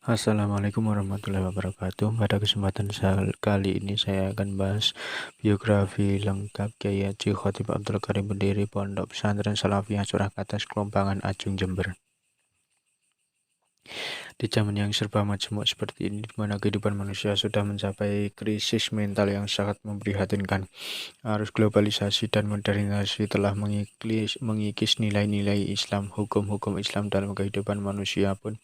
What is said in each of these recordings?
Assalamualaikum warahmatullahi wabarakatuh. Pada kesempatan kali ini saya akan bahas biografi lengkap Kiai Haji Khotib Abdul Karim, pendiri Pondok Pesantren Salafiyah Surakarta Kelompangan Ajung Jember. Di zaman yang serba majemuk seperti ini, di mana kehidupan manusia sudah mencapai krisis mental yang sangat memprihatinkan, arus globalisasi dan modernisasi telah mengikis nilai-nilai Islam. Hukum-hukum Islam dalam kehidupan manusia pun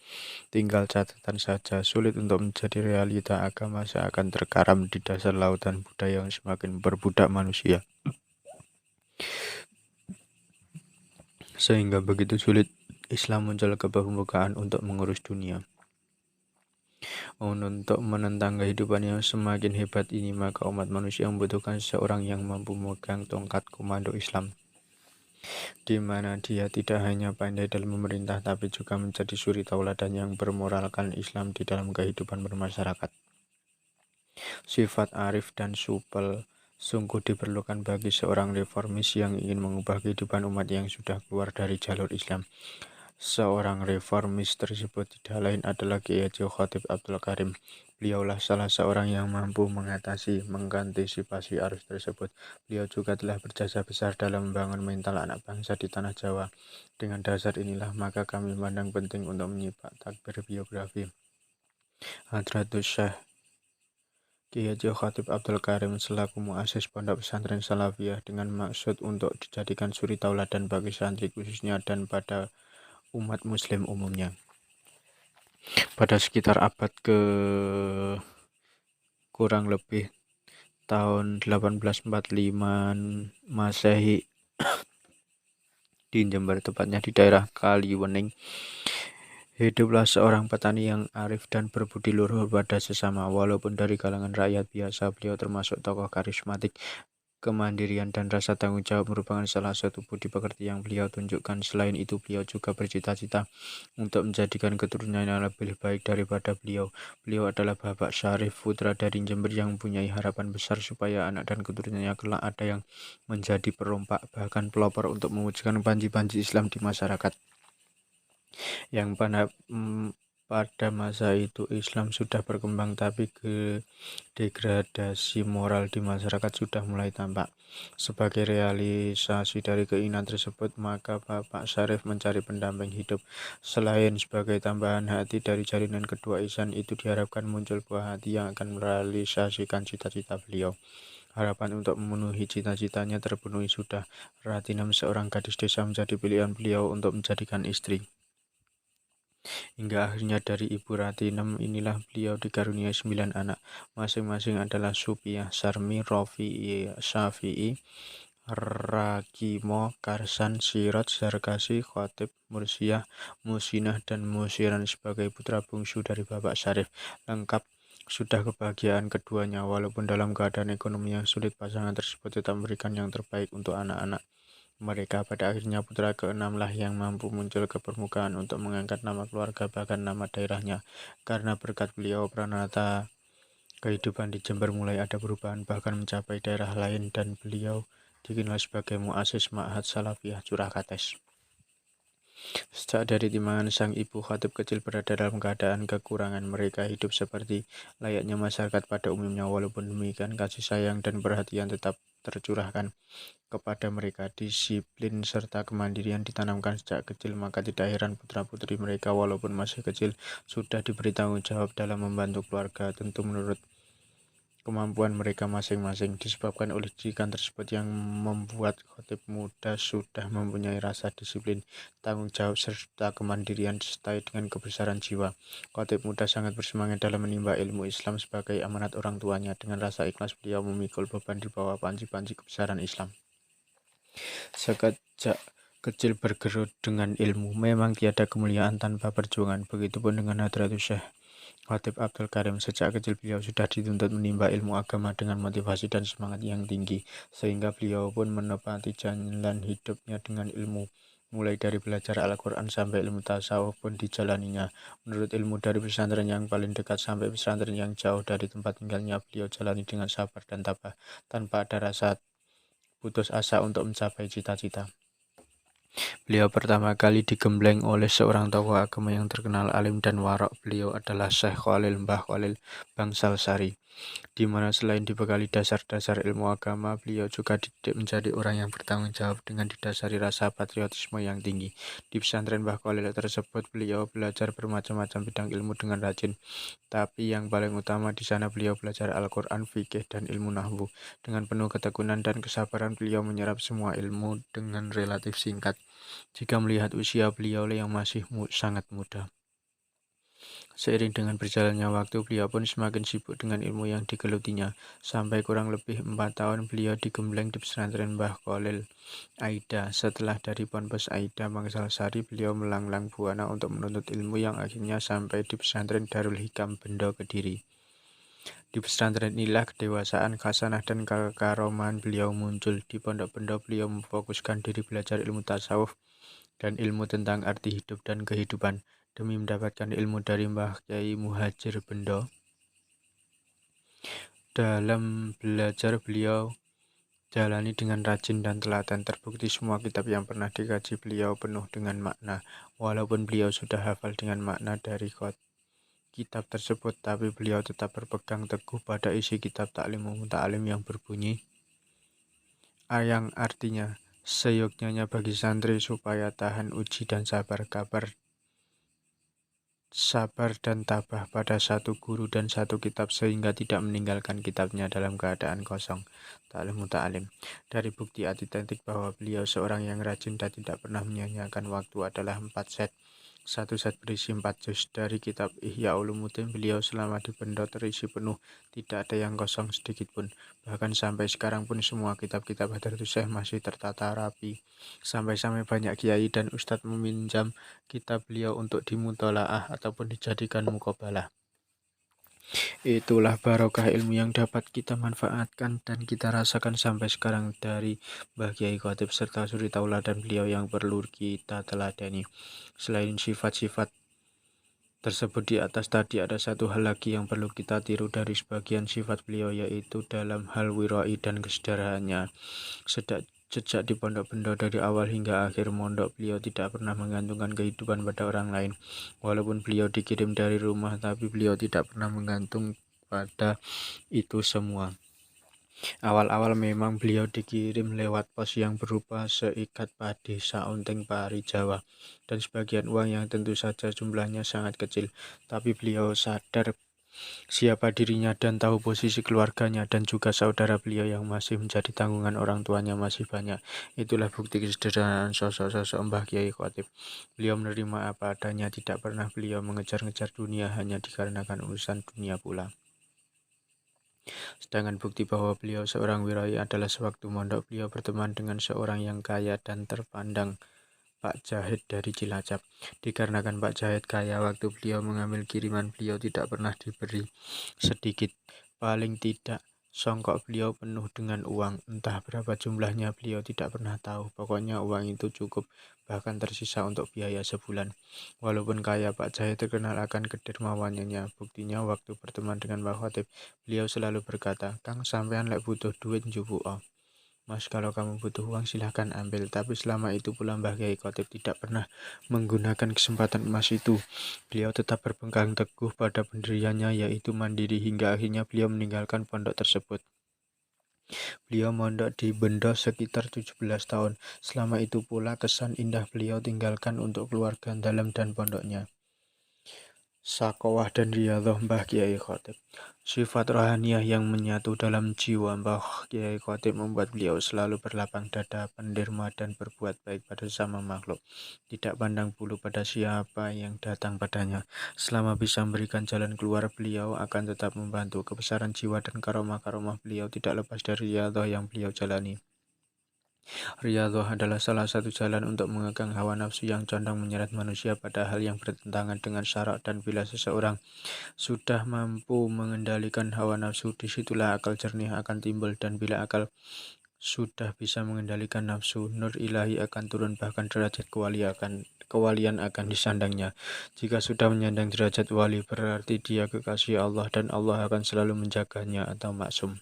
tinggal catatan saja. Sulit untuk menjadi realita. Agama seakan terkaram di dasar lautan budaya yang semakin berbudak manusia, sehingga begitu sulit Islam muncul ke permukaan untuk mengurus dunia. Untuk menentang kehidupan yang semakin hebat ini, maka umat manusia membutuhkan seorang yang mampu memegang tongkat komando Islam, di mana dia tidak hanya pandai dalam memerintah, tapi juga menjadi suri tauladan yang bermoralkan Islam di dalam kehidupan bermasyarakat. Sifat arif dan supel sungguh diperlukan bagi seorang reformis yang ingin mengubah kehidupan umat yang sudah keluar dari jalur Islam. Seorang reformis tersebut tidak lain adalah Kiai Haji Khotib Abdul Karim. Beliaulah salah seorang yang mampu mengantisipasi arus tersebut. Beliau juga telah berjasa besar dalam membangun mental anak bangsa di tanah Jawa. Dengan dasar inilah maka kami memandang penting untuk menyimak takbir biografi Hadratus Syekh Kiai Haji Khotib Abdul Karim selaku muassis Pondok Pesantren Salafiyah, dengan maksud untuk dijadikan suri tauladan bagi santri khususnya dan pada umat muslim umumnya. Pada sekitar abad ke kurang lebih tahun 1845 Masehi, di Jember, tepatnya di daerah Kaliwening, hiduplah seorang petani yang arif dan berbudi luhur pada sesama. Walaupun dari kalangan rakyat biasa, beliau termasuk tokoh karismatik. Kemandirian dan rasa tanggung jawab merupakan salah satu budi pekerti yang beliau tunjukkan. Selain itu, beliau juga bercita-cita untuk menjadikan keturunannya lebih baik daripada beliau. Beliau adalah Bapak Syarif, putra dari Jember, yang mempunyai harapan besar supaya anak dan keturunannya kelak ada yang menjadi perompak, bahkan pelopor untuk mewujudkan panji-panji Islam di masyarakat. Yang pada masa itu Islam sudah berkembang, tapi degradasi moral di masyarakat sudah mulai tampak. Sebagai realisasi dari keinginan tersebut, maka Bapak Syarif mencari pendamping hidup. Selain sebagai tambahan hati dari jalinan kedua ihsan itu, diharapkan muncul buah hati yang akan merealisasikan cita-cita beliau. Harapan untuk memenuhi cita-citanya terpenuhi sudah. Ratinem, seorang gadis desa, menjadi pilihan beliau untuk menjadikan istri. Hingga akhirnya dari Ibu Ratinem inilah beliau dikaruniai 9 anak. Masing-masing adalah Supiah, Sarmi, Rofi'i, Syafi'i, Rakimo, Karsan, Sirot, Zarkasi, Khotib, Mursiah, Musinah, dan Musiran sebagai putra bungsu dari Bapak Syarif. Lengkap sudah kebahagiaan keduanya. Walaupun dalam keadaan ekonomi yang sulit, pasangan tersebut tetap memberikan yang terbaik untuk anak-anak mereka. Pada akhirnya putra keenamlah yang mampu muncul ke permukaan untuk mengangkat nama keluarga, bahkan nama daerahnya. Karena berkat beliau, pranata kehidupan di Jember mulai ada perubahan, bahkan mencapai daerah lain, dan beliau dikenal sebagai muassis Ma'had Salafiyah Surakarta. Sejak dari timbangan sang ibu, Khatib kecil berada dalam keadaan kekurangan. Mereka hidup seperti layaknya masyarakat pada umumnya. Walaupun demikian, kasih sayang dan perhatian tetap tercurahkan kepada mereka. Disiplin serta kemandirian ditanamkan sejak kecil, maka tidak heran putra-putri mereka walaupun masih kecil sudah diberi tanggung jawab dalam membantu keluarga, tentu menurut kemampuan mereka masing-masing. Disebabkan oleh didikan tersebut yang membuat khotib muda sudah mempunyai rasa disiplin, tanggung jawab, serta kemandirian disertai dengan kebesaran jiwa. Khotib muda sangat bersemangat dalam menimba ilmu Islam sebagai amanat orang tuanya. Dengan rasa ikhlas beliau memikul beban di bawah panji-panji kebesaran Islam. Sejak kecil bergerut dengan ilmu, memang tiada kemuliaan tanpa perjuangan. Begitupun dengan Hadratus Syekh Khotib Abdul Karim. Sejak kecil beliau sudah dituntut menimba ilmu agama dengan motivasi dan semangat yang tinggi, sehingga beliau pun menepati jalan hidupnya dengan ilmu. Mulai dari belajar Al-Quran sampai ilmu tasawuf pun dijalaninya. Menurut ilmu dari pesantren yang paling dekat sampai pesantren yang jauh dari tempat tinggalnya, beliau jalani dengan sabar dan tabah, tanpa ada rasa putus asa untuk mencapai cita-cita. Beliau pertama kali digembleng oleh seorang tokoh agama yang terkenal alim dan warok. Beliau adalah Syekh Khalil Mbah Khalil Bangsal Sari, di mana selain dibekali dasar-dasar ilmu agama, beliau juga dididik menjadi orang yang bertanggung jawab dengan didasari rasa patriotisme yang tinggi. Di pesantren Mbah Khalil tersebut, beliau belajar bermacam-macam bidang ilmu dengan rajin, tapi yang paling utama di sana beliau belajar Al-Quran, fikih, dan ilmu nahwu. Dengan penuh ketekunan dan kesabaran, beliau menyerap semua ilmu dengan relatif singkat jika melihat usia beliau yang masih sangat muda. Seiring dengan berjalannya waktu, beliau pun semakin sibuk dengan ilmu yang digelutinya. Sampai kurang lebih 4 tahun beliau digembleng di pesantren Mbah Khalil Aida. Setelah dari Ponpes Aida Bangsal Sari, beliau melanglang buana untuk menuntut ilmu yang akhirnya sampai di pesantren Darul Hikam Bendo Kediri. Di pesantren inilah kedewasaan, khasanah, dan kekaroman beliau muncul. Di Pondok Bendo beliau memfokuskan diri belajar ilmu tasawuf dan ilmu tentang arti hidup dan kehidupan. Demi mendapatkan ilmu dari Mbah Kyai Muhajir Bendo, dalam belajar beliau jalani dengan rajin dan telaten. Terbukti semua kitab yang pernah dikaji beliau penuh dengan makna. Walaupun beliau sudah hafal dengan makna dari kitab tersebut, tapi beliau tetap berpegang teguh pada isi kitab Ta'limul Muta'alim yang berbunyi, yang artinya seyogyanya bagi santri supaya tahan uji dan sabar dan tabah pada satu guru dan satu kitab sehingga tidak meninggalkan kitabnya dalam keadaan kosong. Ta'lim Muta'alim. Dari bukti autentik bahwa beliau seorang yang rajin dan tidak pernah menyia-nyiakan waktu adalah 4 set. Satu set berisi 4 juz dari kitab Ihya Ulumuddin. Beliau selama di Bendo terisi penuh, tidak ada yang kosong sedikit pun. Bahkan sampai sekarang pun semua kitab-kitab Hadratus Syekh masih tertata rapi. Sampai-sampai banyak kiai dan ustadz meminjam kitab beliau untuk dimutolaah ataupun dijadikan mukobalah. Itulah barokah ilmu yang dapat kita manfaatkan dan kita rasakan sampai sekarang dari Mbah Kyai Khatib serta suri tauladan beliau yang perlu kita teladani. Selain sifat-sifat tersebut di atas tadi, ada satu hal lagi yang perlu kita tiru dari sebagian sifat beliau, yaitu dalam hal wirai dan kesederhanaannya. Sejak di Pondok Bendo dari awal hingga akhir mondok, beliau tidak pernah menggantungkan kehidupan pada orang lain. Walaupun beliau dikirim dari rumah, tapi beliau tidak pernah menggantung pada itu semua. Awal-awal memang beliau dikirim lewat pos yang berupa seikat padi, saunting pari Jawa, dan sebagian uang yang tentu saja jumlahnya sangat kecil. Tapi beliau sadar siapa dirinya dan tahu posisi keluarganya dan juga saudara beliau yang masih menjadi tanggungan orang tuanya masih banyak. Itulah bukti kesederhanaan sosok-sosok Mbah Kyai Khatib. Beliau menerima apa adanya, tidak pernah beliau mengejar-ngejar dunia hanya dikarenakan urusan dunia pula. Sedangkan bukti bahwa beliau seorang wirai adalah sewaktu mondok beliau berteman dengan seorang yang kaya dan terpandang, Pak Jahid dari Cilacap. Dikarenakan Pak Jahid kaya, waktu beliau mengambil kiriman beliau tidak pernah diberi sedikit. Paling tidak songkok beliau penuh dengan uang. Entah berapa jumlahnya beliau tidak pernah tahu. Pokoknya uang itu cukup, bahkan tersisa untuk biaya sebulan. Walaupun kaya, Pak Jahid terkenal akan kedermawanannya. Buktinya waktu berteman dengan Mbah Khatib, beliau selalu berkata, "Kang, sampean lek butuh duit njupuk. Mas, kalau kamu butuh uang silahkan ambil." Tapi selama itu pula Mbah Kyai Khatib tidak pernah menggunakan kesempatan emas itu. Beliau tetap berpegang teguh pada pendiriannya, yaitu mandiri, hingga akhirnya beliau meninggalkan pondok tersebut. Beliau mondok di Bendo sekitar 17 tahun. Selama itu pula kesan indah beliau tinggalkan untuk keluarga dalam dan pondoknya. Sakowah dan riyadhah Mbah Kyai Khatib. Sifat rohaniah yang menyatu dalam jiwa Mbah Kyai Khatib membuat beliau selalu berlapang dada, penderma, dan berbuat baik pada sesama makhluk. Tidak pandang bulu pada siapa yang datang padanya. Selama bisa memberikan jalan keluar, beliau akan tetap membantu. Kebesaran jiwa dan karomah-karomah beliau tidak lepas dari riyadhah yang beliau jalani. Riyadhah adalah salah satu jalan untuk mengekang hawa nafsu yang condong menyeret manusia pada hal yang bertentangan dengan syarak, dan bila seseorang sudah mampu mengendalikan hawa nafsu, disitulah akal jernih akan timbul, dan bila akal sudah bisa mengendalikan nafsu, nur ilahi akan turun, bahkan derajat kewalian akan disandangnya. Jika sudah menyandang derajat wali, berarti dia kekasih Allah dan Allah akan selalu menjaganya atau maksum.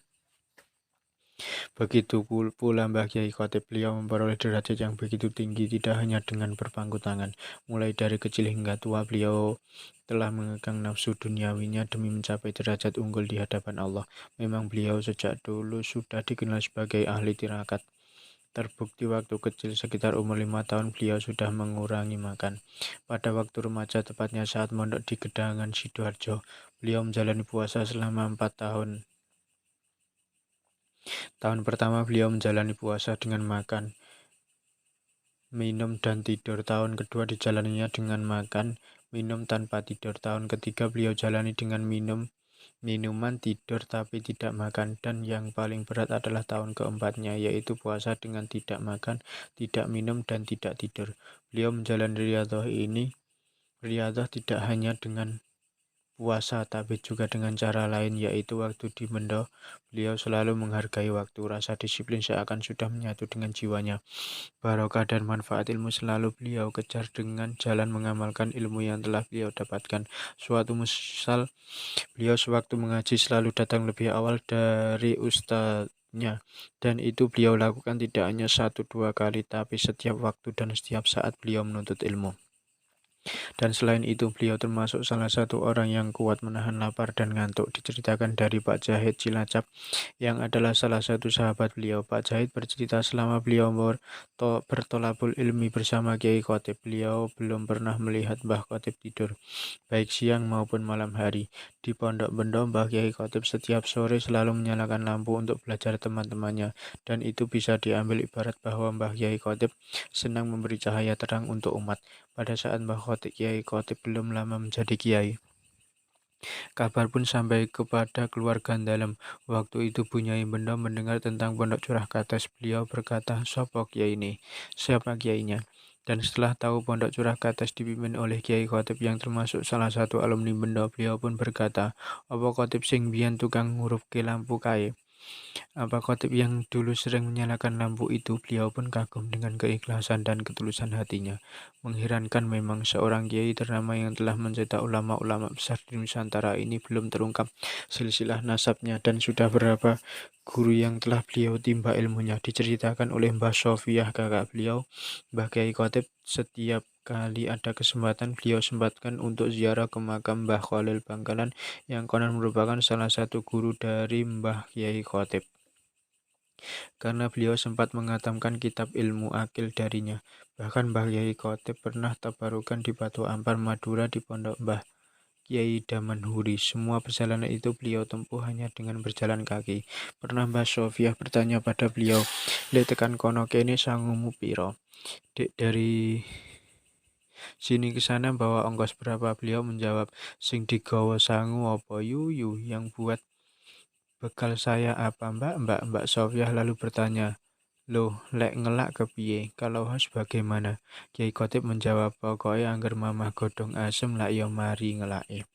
Begitu pula Mbah Kiai Khotib, beliau memperoleh derajat yang begitu tinggi tidak hanya dengan berpangku tangan. Mulai dari kecil hingga tua, beliau telah mengekang nafsu duniawinya demi mencapai derajat unggul di hadapan Allah. Memang beliau sejak dulu sudah dikenal sebagai ahli tirakat. Terbukti waktu kecil sekitar umur 5 tahun beliau sudah mengurangi makan. Pada waktu remaja, tepatnya saat mondok di Gedangan Sidoarjo, beliau menjalani puasa selama 4 tahun. Tahun pertama beliau menjalani puasa dengan makan, minum, dan tidur. Tahun kedua dijalaninya dengan makan, minum, tanpa tidur. Tahun ketiga beliau jalani dengan minuman, tidur, tapi tidak makan. Dan yang paling berat adalah tahun keempatnya, yaitu puasa dengan tidak makan, tidak minum, dan tidak tidur. Beliau menjalani riyadhah tidak hanya dengan puasa, tapi juga dengan cara lain, yaitu waktu di mendo. Beliau selalu menghargai waktu. Rasa disiplin seakan sudah menyatu dengan jiwanya. Barokah dan manfaat ilmu selalu beliau kejar dengan jalan mengamalkan ilmu yang telah beliau dapatkan. Suatu misal, beliau sewaktu mengaji selalu datang lebih awal dari ustadznya, dan itu beliau lakukan tidak hanya 1-2 kali, tapi setiap waktu dan setiap saat beliau menuntut ilmu. Dan selain itu beliau termasuk salah satu orang yang kuat menahan lapar dan ngantuk. Diceritakan dari Pak Zahid Cilacap yang adalah salah satu sahabat beliau. Pak Zahid bercerita selama beliau bertolabul ilmi bersama Kiai Khotib, beliau belum pernah melihat Mbah Khotib tidur, baik siang maupun malam hari. Di Pondok Bendo, Mbah Kiai Khotib setiap sore selalu menyalakan lampu untuk belajar teman-temannya, dan itu bisa diambil ibarat bahwa Mbah Kiai Khotib senang memberi cahaya terang untuk umat. Pada saat Kiai Khotib belum lama menjadi kiai, kabar pun sampai kepada keluarga dalam. Waktu itu Bu Nyai Bendo mendengar tentang Pondok Curah Kates. Beliau berkata, "Sopo kiai ini? Siapa kiainya?" Dan setelah tahu Pondok Curah Kates dipimpin oleh Kiai Khotib yang termasuk salah satu alumni Bendo, beliau pun berkata, "Apa Khotib sing biyen tukang ngurupke lampu kae?" Apa Khotib yang dulu sering menyalakan lampu itu? Beliau pun kagum dengan keikhlasan dan ketulusan hatinya. Mengherankan memang, seorang kiai ternama yang telah mencetak ulama-ulama besar di Nusantara ini belum terungkap silsilah nasabnya, dan sudah berapa guru yang telah beliau timba ilmunya. Diceritakan oleh Mbah Sofiah, kakak beliau, Mbah Kiai Khotib, setiap kali ada kesempatan beliau sempatkan untuk ziarah ke makam Mbah Khalil Bangkalan yang konon merupakan salah satu guru dari Mbah Kiai Khotib, karena beliau sempat menghatamkan kitab ilmu akil darinya. Bahkan Mbah Kiai Khotib pernah tabarukan di Batu Ampar, Madura, di pondok Mbah Kiai Damanhuri. Semua perjalanan itu beliau tempuh hanya dengan berjalan kaki. Pernah Mbah Sofiah bertanya pada beliau, "Lek tekan kono kene sangumu piro? Dek, dari sini ke sana bawa ongkos berapa?" Beliau menjawab, "Sing digawa sangu apa yuyu, yang buat bekal saya apa mbak?" Mbak Sofiah lalu bertanya, "Loh, lek ngelak kepiye? Kalau haus bagaimana?" Kiai Khotib menjawab, "Pokoknya angger mamah godhong asem lak ya mari ngelake.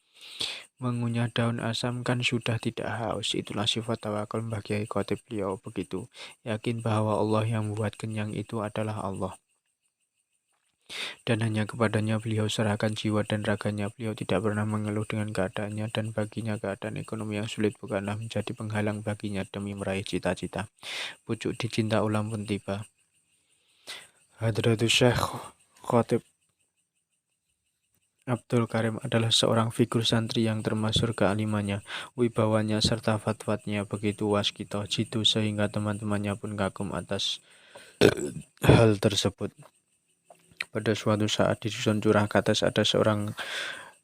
Mengunyah daun asam kan sudah tidak haus." Itulah sifat tawakal Mbah Kiai Khotib. Beliau begitu yakin bahwa Allah yang membuat kenyang itu adalah Allah, dan hanya kepadanya beliau serahkan jiwa dan raganya. Beliau tidak pernah mengeluh dengan keadaannya, dan baginya keadaan ekonomi yang sulit bukanlah menjadi penghalang baginya demi meraih cita-cita. Pucuk dicinta ulam pun tiba. Hadratus Syekh Khotib Abdul Karim adalah seorang figur santri yang termasyhur kealimannya, wibawanya, serta fatwanya begitu waskita jitu sehingga teman-temannya pun kagum atas hal tersebut. Pada suatu saat di Dusun Curah Kates ada seorang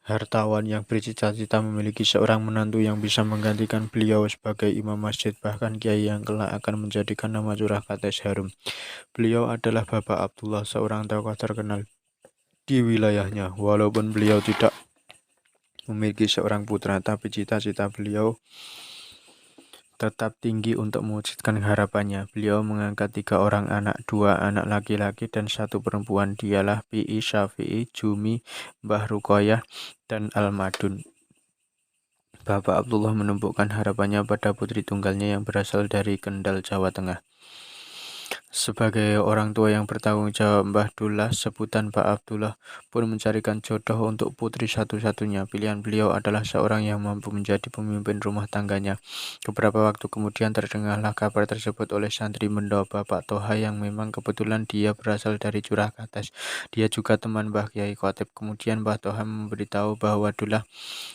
hartawan yang bercita-cita memiliki seorang menantu yang bisa menggantikan beliau sebagai imam masjid, bahkan kiai yang kelak akan menjadikan nama Curah Kates harum. Beliau adalah Bapak Abdullah, seorang tokoh terkenal di wilayahnya. Walaupun beliau tidak memiliki seorang putra, tapi cita-cita beliau tetap tinggi untuk mewujudkan harapannya. Beliau mengangkat 3 orang anak, 2 anak laki-laki dan 1 perempuan. Dialah Pi Syafi'i, Jumi, Mbah Rukoyah, dan Al-Madun. Bapak Abdullah menumpukan harapannya pada putri tunggalnya yang berasal dari Kendal, Jawa Tengah. Sebagai orang tua yang bertanggung jawab, Mbah Dullah sebutan Pak Abdullah pun mencarikan jodoh untuk putri satu-satunya. Pilihan beliau adalah seorang yang mampu menjadi pemimpin rumah tangganya. Beberapa waktu kemudian terdengarlah kabar tersebut oleh santri Mendo Bapak Toha yang memang kebetulan dia berasal dari Curahkatas. Dia juga teman Mbah Kiai Khotib. Kemudian Mbah Toha memberitahu bahwa Dullah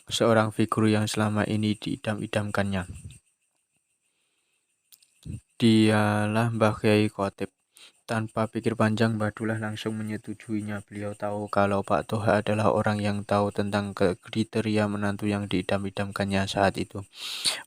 seorang figur yang selama ini diidam-idamkannya. Dialah Mbah Kiai Khotib. Tanpa pikir panjang, Badullah langsung menyetujuinya. Beliau tahu kalau Pak Toha adalah orang yang tahu tentang kriteria menantu yang diidam-idamkannya saat itu.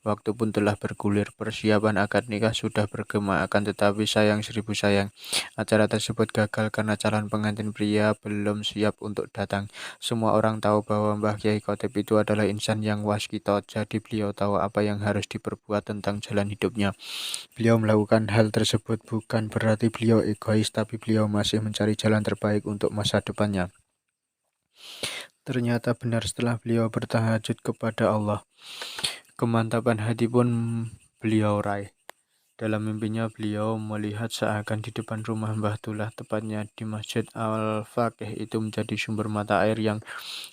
Waktu pun telah bergulir, persiapan akad nikah sudah bergema, akan tetapi sayang seribu sayang. Acara tersebut gagal karena calon pengantin pria belum siap untuk datang. Semua orang tahu bahwa Mbah Kiai Khotib itu adalah insan yang waskito, jadi beliau tahu apa yang harus diperbuat tentang jalan hidupnya. Beliau melakukan hal tersebut bukan berarti beliau egois, tapi beliau masih mencari jalan terbaik untuk masa depannya. Ternyata benar setelah beliau bertahajud kepada Allah, kemantapan hati pun beliau raih. Dalam mimpinya beliau melihat seakan di depan rumah Mbah Dullah, tepatnya di Masjid Al-Faqih itu menjadi sumber mata air yang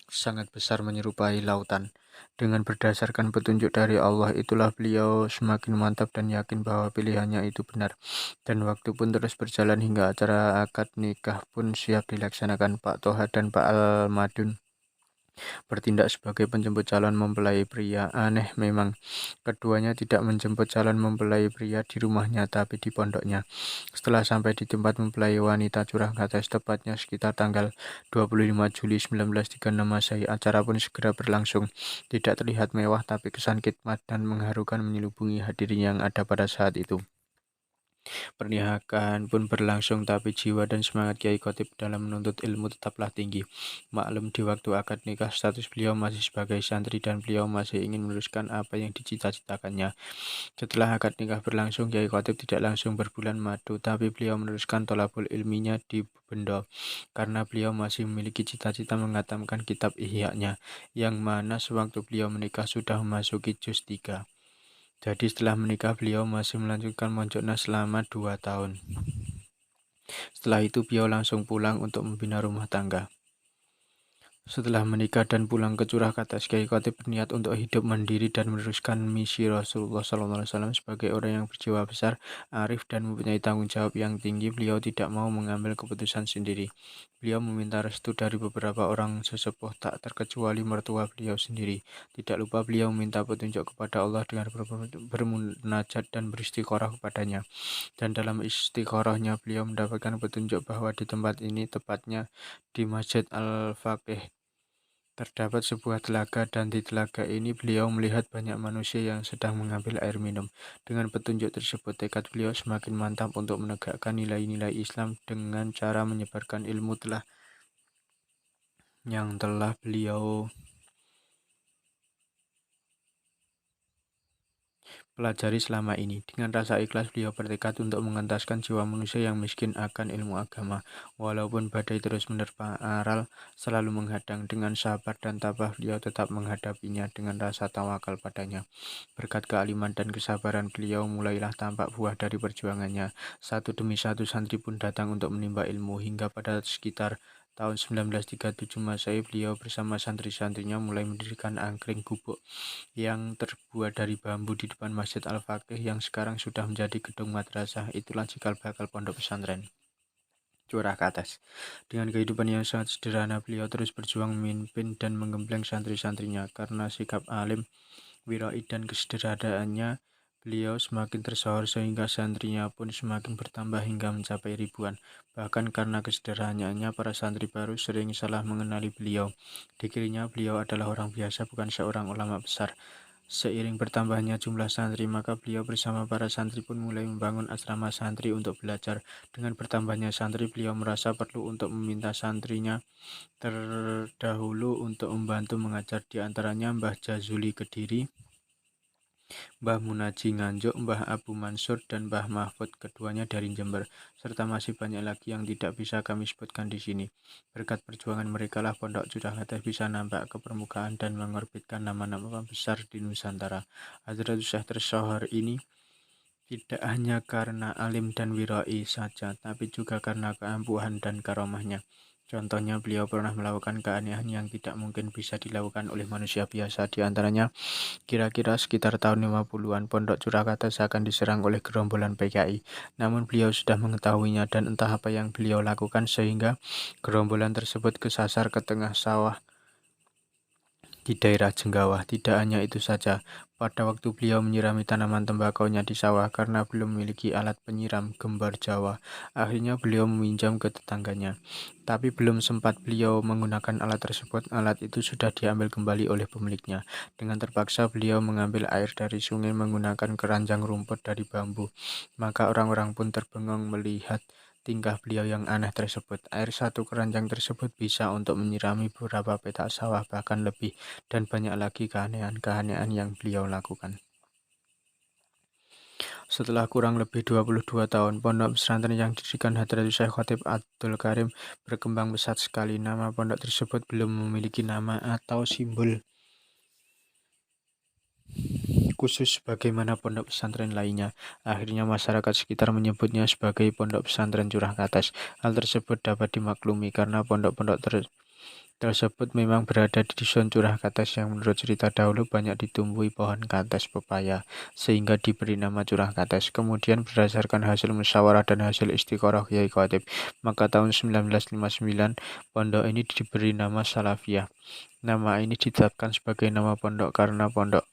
sangat besar menyerupai lautan. Dengan berdasarkan petunjuk dari Allah itulah beliau semakin mantap dan yakin bahwa pilihannya itu benar. Dan waktu pun terus berjalan hingga acara akad nikah pun siap dilaksanakan. Pak Toha dan Pak Al-Madun bertindak sebagai penjemput calon mempelai pria. Aneh memang, keduanya tidak menjemput calon mempelai pria di rumahnya tapi di pondoknya. Setelah sampai di tempat mempelai wanita Curahkatas, tepatnya sekitar tanggal 25 Juli 1936 Masehi, acara pun segera berlangsung. Tidak terlihat mewah tapi kesan khidmat dan mengharukan menyelubungi hadirin yang ada pada saat itu. Pernikahan pun berlangsung, tapi jiwa dan semangat Kiai Khotib dalam menuntut ilmu tetaplah tinggi. Maklum di waktu akad nikah, status beliau masih sebagai santri dan beliau masih ingin meneruskan apa yang dicita-citakannya. Setelah akad nikah berlangsung, Kiai Khotib tidak langsung berbulan madu, tapi beliau meneruskan tolabul ilminya di Bendo, karena beliau masih memiliki cita-cita menghatamkan kitab Ihya-nya, yang mana sewaktu beliau menikah sudah memasuki juz 3. Jadi setelah menikah beliau masih melanjutkan mondoknya selama 2 tahun. Setelah itu beliau langsung pulang untuk membina rumah tangga. Setelah menikah dan pulang ke Curahkatas, Kiai Khotib berniat untuk hidup mandiri dan meneruskan misi Rasulullah SAW sebagai orang yang berjiwa besar, arif, dan mempunyai tanggung jawab yang tinggi. Beliau tidak mau mengambil keputusan sendiri. Beliau meminta restu dari beberapa orang sesepuh, tak terkecuali mertua beliau sendiri. Tidak lupa beliau meminta petunjuk kepada Allah dengan bermunajat dan beristiqoroh kepadanya. Dan dalam istiqorohnya beliau mendapatkan petunjuk bahwa di tempat ini, tepatnya di Masjid Al-Faqih, terdapat sebuah telaga, dan di telaga ini beliau melihat banyak manusia yang sedang mengambil air minum. Dengan petunjuk tersebut, tekad beliau semakin mantap untuk menegakkan nilai-nilai Islam dengan cara menyebarkan ilmu yang telah beliau pelajari selama ini. Dengan rasa ikhlas beliau bertekad untuk mengentaskan jiwa manusia yang miskin akan ilmu agama. Walaupun badai terus menerpa, aral selalu menghadang, dengan sabar dan tabah beliau tetap menghadapinya dengan rasa tawakal padanya. Berkat kealiman dan kesabaran beliau, mulailah tampak buah dari perjuangannya. Satu demi satu santri pun datang untuk menimba ilmu, hingga pada sekitar tahun 1937 Masehi beliau bersama santri-santrinya mulai mendirikan angkring gubuk yang terbuat dari bambu di depan Masjid Al-Faqih yang sekarang sudah menjadi gedung madrasah. Itulah cikal bakal pondok pesantren Curahkatas. Dengan kehidupan yang sangat sederhana, beliau terus berjuang memimpin dan menggembleng santri-santrinya. Karena sikap alim, wiraid, dan kesederhanaannya, beliau semakin tersohor sehingga santrinya pun semakin bertambah hingga mencapai ribuan. Bahkan karena kesederhanaannya, para santri baru sering salah mengenali beliau. Dikiranya beliau adalah orang biasa, bukan seorang ulama besar. Seiring bertambahnya jumlah santri, maka beliau bersama para santri pun mulai membangun asrama santri untuk belajar. Dengan bertambahnya santri, beliau merasa perlu untuk meminta santrinya terdahulu untuk membantu mengajar, di antaranya Mbah Jazuli Kediri, Mbah Munaji Nganjuk, Mbah Abu Mansur, dan Mbah Mahfud, keduanya dari Jember, serta masih banyak lagi yang tidak bisa kami sebutkan di sini. Berkat perjuangan mereka lah Pondok Curahkatas bisa nampak ke permukaan dan mengorbitkan nama-nama besar di Nusantara. Hadratus Syekh tersohor ini Tidak hanya karena alim dan wirai saja, tapi juga karena keampuhan dan karomahnya. Contohnya, beliau pernah melakukan keanehan yang tidak mungkin bisa dilakukan oleh manusia biasa. Di antaranya, kira-kira sekitar tahun 50-an, Pondok Surakarta akan diserang oleh gerombolan PKI. Namun beliau sudah mengetahuinya dan entah apa yang beliau lakukan sehingga gerombolan tersebut kesasar ke tengah sawah di daerah Jenggawah. Tidak hanya itu saja, pada waktu beliau menyirami tanaman tembakaunya di sawah karena belum memiliki alat penyiram gembar Jawa, akhirnya beliau meminjam ke tetangganya. Tapi belum sempat beliau menggunakan alat tersebut, alat itu sudah diambil kembali oleh pemiliknya. Dengan terpaksa beliau mengambil air dari sungai menggunakan keranjang rumput dari bambu. Maka orang-orang pun terbengong melihat tingkah beliau yang aneh tersebut. Air satu keranjang tersebut bisa untuk menyirami beberapa petak sawah bahkan lebih, dan banyak lagi keanehan-keanehan yang beliau lakukan. Setelah kurang lebih 22 tahun, pondok pesantren yang didirikan Hadratus Syekh Khatib Abdul Karim berkembang pesat sekali. Nama pondok tersebut belum memiliki nama atau simbol khusus bagaimana pondok pesantren lainnya. Akhirnya masyarakat sekitar menyebutnya sebagai Pondok Pesantren Curah Katas. Hal tersebut dapat dimaklumi karena pondok-pondok tersebut memang berada di dusun Curah Katas yang menurut cerita dahulu banyak ditumbuhi pohon kates pepaya, sehingga diberi nama Curah Katas. Kemudian berdasarkan hasil musyawarah dan hasil istiqoroh Kiai Khatib, maka tahun 1959 pondok ini diberi nama Salafiyah. Nama ini ditetapkan sebagai nama pondok karena pondok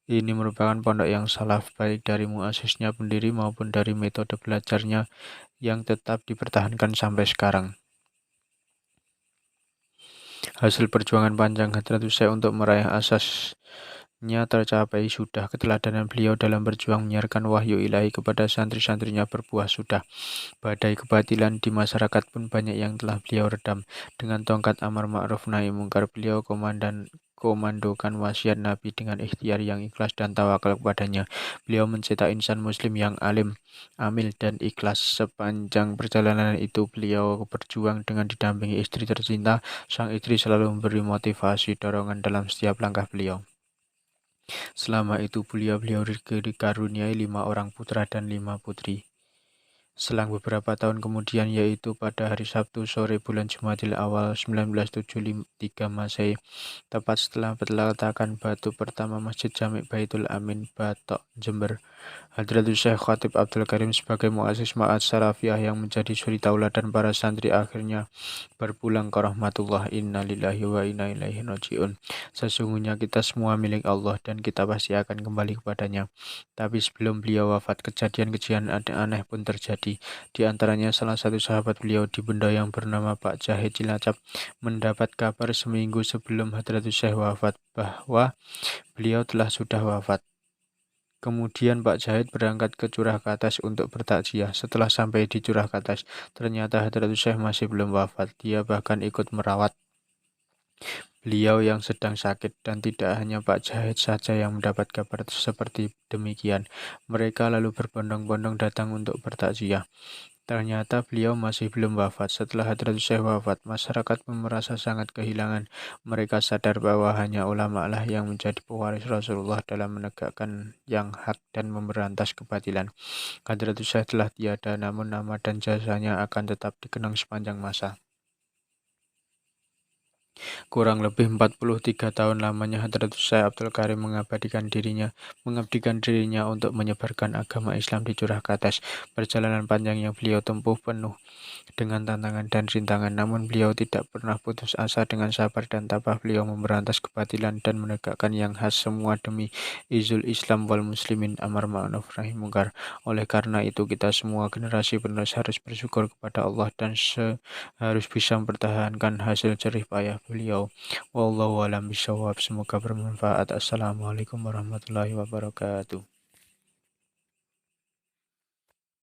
ini merupakan pondok yang salaf, baik dari muasisnya pendiri maupun dari metode belajarnya yang tetap dipertahankan sampai sekarang. Hasil perjuangan panjang Hadratus Syekh untuk meraih asasnya tercapai sudah. Keteladanan beliau dalam berjuang menyiarkan wahyu ilahi kepada santri-santrinya berbuah sudah. Badai kebatilan di masyarakat pun banyak yang telah beliau redam. Dengan tongkat amar ma'ruf nahi mungkar, beliau komandokan wasiat Nabi dengan ikhtiar yang ikhlas dan tawakal kepadanya. Beliau mencetak insan muslim yang alim, amil, dan ikhlas. Sepanjang perjalanan itu beliau berjuang dengan didampingi istri tercinta. Sang istri selalu memberi motivasi dorongan dalam setiap langkah beliau. Selama itu beliau dikaruniai 5 orang putra dan 5 putri. Selang beberapa tahun kemudian, yaitu pada hari Sabtu sore bulan Jumadil Awal 1973 Masehi, tepat setelah peletakan batu pertama Masjid Jami Baitul Amin, Batok, Jember, Hadratus Syekh Khatib Abdul Karim sebagai muassis Ma'had Salafiyah yang menjadi suri tauladan para santri akhirnya berpulang ke rahmatullah. Inna lillahi wa inna ilaihi raji'un. Sesungguhnya kita semua milik Allah dan kita pasti akan kembali kepadanya. Tapi sebelum beliau wafat, kejadian-kejadian aneh pun terjadi. Di antaranya salah satu sahabat beliau di Benda yang bernama Pak Jahid Cilacap mendapat kabar seminggu sebelum Hadratus Syekh wafat bahwa beliau sudah wafat. Kemudian Pak Jahid berangkat ke Curah Katas untuk bertakziah. Setelah sampai di Curah Katas, ternyata Hadratus Syekh masih belum wafat. Dia bahkan ikut merawat beliau yang sedang sakit, dan tidak hanya Pak Jahid saja yang mendapat kabar seperti demikian. Mereka lalu berbondong-bondong datang untuk bertakziah. Ternyata beliau masih belum wafat. Setelah Hadratus Syekh wafat, masyarakat pun merasa sangat kehilangan. Mereka sadar bahwa hanya ulama lah yang menjadi pewaris Rasulullah dalam menegakkan yang hak dan memberantas kebatilan. Hadratus Syekh telah tiada, namun nama dan jasanya akan tetap dikenang sepanjang masa. Kurang lebih 43 tahun lamanya Hadratus Syekh Abdul Karim mengabdikan dirinya untuk menyebarkan agama Islam di Curah Katas. Perjalanan panjang yang beliau tempuh penuh dengan tantangan dan rintangan, namun beliau tidak pernah putus asa. Dengan sabar dan tabah beliau memberantas kebatilan dan menegakkan yang khas, semua demi izul Islam wal muslimin, amar ma'ruf nahi mungkar. Oleh karena itu kita semua generasi penerus harus bersyukur kepada Allah dan harus bisa mempertahankan hasil jerih payah beliau. Wallahu alam bisawab. Semoga bermanfaat. Assalamualaikum warahmatullahi wabarakatuh.